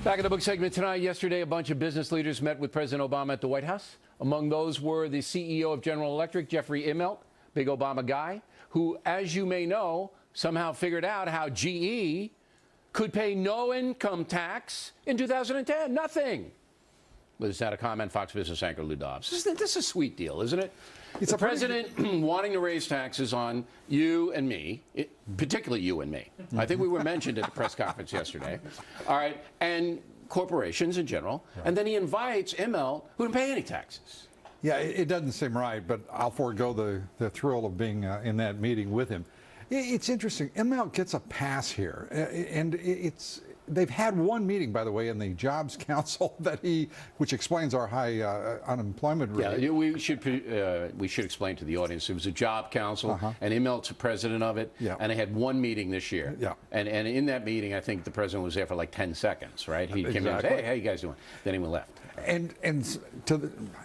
Back in the book segment tonight. Yesterday, a bunch of business leaders met with President Obama at the White House. Among those were the CEO of General Electric, Jeffrey Inmelt, big Obama guy, who, as you may know, somehow figured out how GE could pay no income tax in 2010. Nothing. Was that a comment? Fox Business anchor Lou Dobbs. This is a sweet deal, isn't it? It's the president wanting to raise taxes on you and me, particularly you and me. I think we were mentioned at the press conference yesterday. All right, and corporations in general. Right. And then he invites Inmelt, who didn't pay any taxes. Yeah, it doesn't seem right, but I'll forego the thrill of being in that meeting with him. It's interesting. Inmelt gets a pass here, and they've had one meeting, by the way, in the Jobs Council which explains our high unemployment rate. Yeah, we should explain to the audience. It was a Job Council, and Inmelt's the president of it, and they had one meeting this year. Yeah. And in that meeting, I think the president was there for like 10 seconds, right? He came in and said, hey, how you guys doing? Then he left. And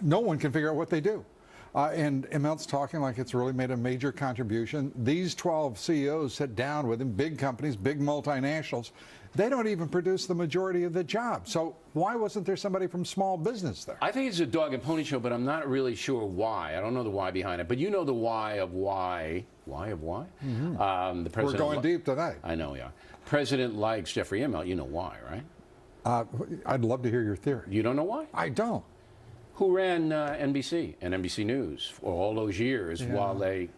no one can figure out what they do. And Inmelt's talking like it's really made a major contribution. These 12 CEOs sit down with him, big companies, big multinationals. They don't even produce the majority of the jobs. So why wasn't there somebody from small business there? I think it's a dog and pony show, but I'm not really sure why. I don't know the why behind it. But you know the why of why. Why of why? Mm-hmm. The president. We're going deep tonight. I know we are. President likes Jeffrey Inmelt. You know why, right? I'd love to hear your theory. You don't know why? I don't. Who ran NBC and NBC News for all those years while they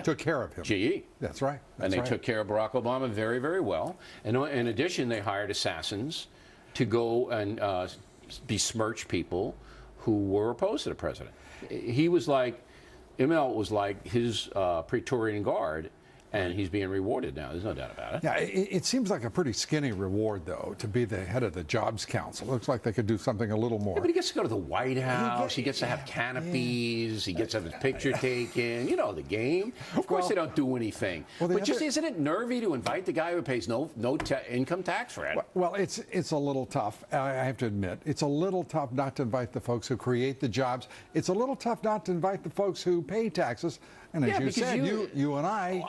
took care of him? GE. That's right. And they took care of Barack Obama very, very well. And in addition, they hired assassins to go and besmirch people who were opposed to the president. He was like, Inmelt was like his Praetorian Guard, and he's being rewarded now. There's no doubt about it. Yeah, it seems like a pretty skinny reward, though, to be the head of the Jobs Council. Looks like they could do something a little more. Yeah, but he gets to go to the White House. He gets to have canopies. He gets to have his picture taken. You know the game. Of course they don't do anything. Well, but just isn't it nervy to invite the guy who pays no income tax for it? Well, it's a little tough. I have to admit. It's a little tough not to invite the folks who create the jobs. It's a little tough not to invite the folks who pay taxes. And as you said, you and I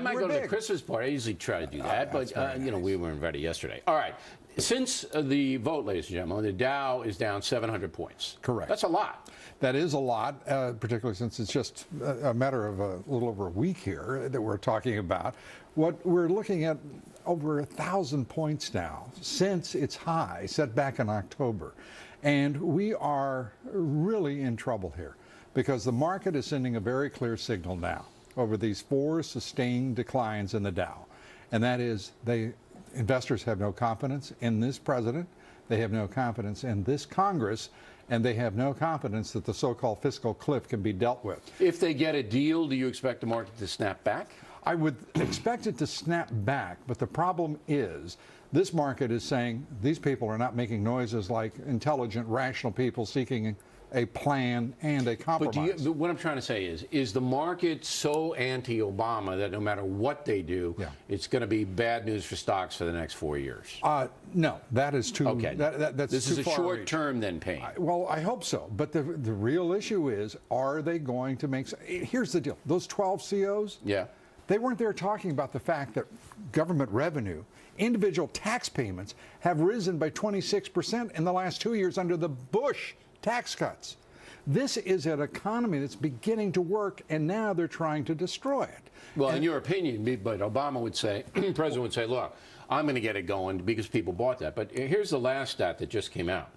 might go to the Christmas party. I usually try to do that, but you know, we weren't invited yesterday. All right. Since the vote, ladies and gentlemen, the Dow is down 700 points. Correct. That's a lot. That is a lot, particularly since it's just a matter of a little over a week here that we're talking about. What we're looking at over 1,000 points now since its high set back in October. And we are really in trouble here, because the market is sending a very clear signal now over these 4 sustained declines in the Dow. And that is, investors have no confidence in this president, they have no confidence in this Congress, and they have no confidence that the so-called fiscal cliff can be dealt with. If they get a deal, do you expect the market to snap back? I would expect it to snap back, but the problem is this market is saying these people are not making noises like intelligent, rational people seeking a plan and a compromise. But what I'm trying to say is the market so anti-Obama that no matter what they do, it's going to be bad news for stocks for the next 4 years? No, that is too. Okay, that's this is a short term then pain. Well, I hope so. But the real issue is, are they going to make? Here's the deal: those 12 CEOs. Yeah. They weren't there talking about the fact that government revenue, individual tax payments, have risen by 26% in the last 2 years under the Bush tax cuts. This is an economy that's beginning to work, and now they're trying to destroy it. Well, in your opinion, but Obama would say, the president would say, look, I'm going to get it going because people bought that. But here's the last stat that just came out.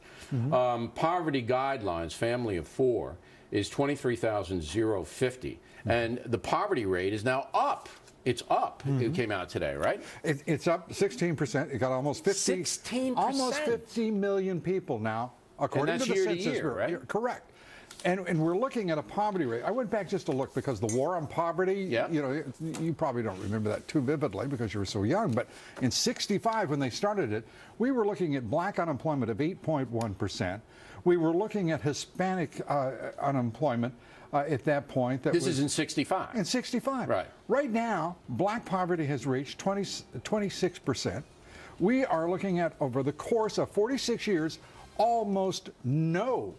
Poverty guidelines, family of 4, is 23,050. And the poverty rate is now up. It's up. It came out today, right? It's up 16%. It got almost 50. 16%. Almost 50 million people now, according to the Census Bureau. Right? Correct. And we're looking at a poverty rate. I went back just to look because the war on poverty, you know, you probably don't remember that too vividly because you were so young, but in '65 when they started it, we were looking at black unemployment of 8.1%. We were looking at Hispanic unemployment at that point. This is in '65. In '65. Right. Right now, black poverty has reached 26%. We are looking at, over the course of 46 years, almost no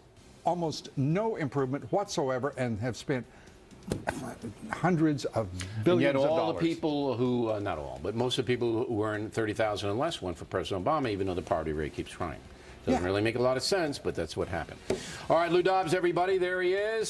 improvement whatsoever, and have spent hundreds of And billions yet of all dollars. the people who, not all, but most of the people who earn $30,000 and less went for President Obama, even though the poverty rate keeps crying. Doesn't really make a lot of sense, but that's what happened. All right, Lou Dobbs, everybody, there he is.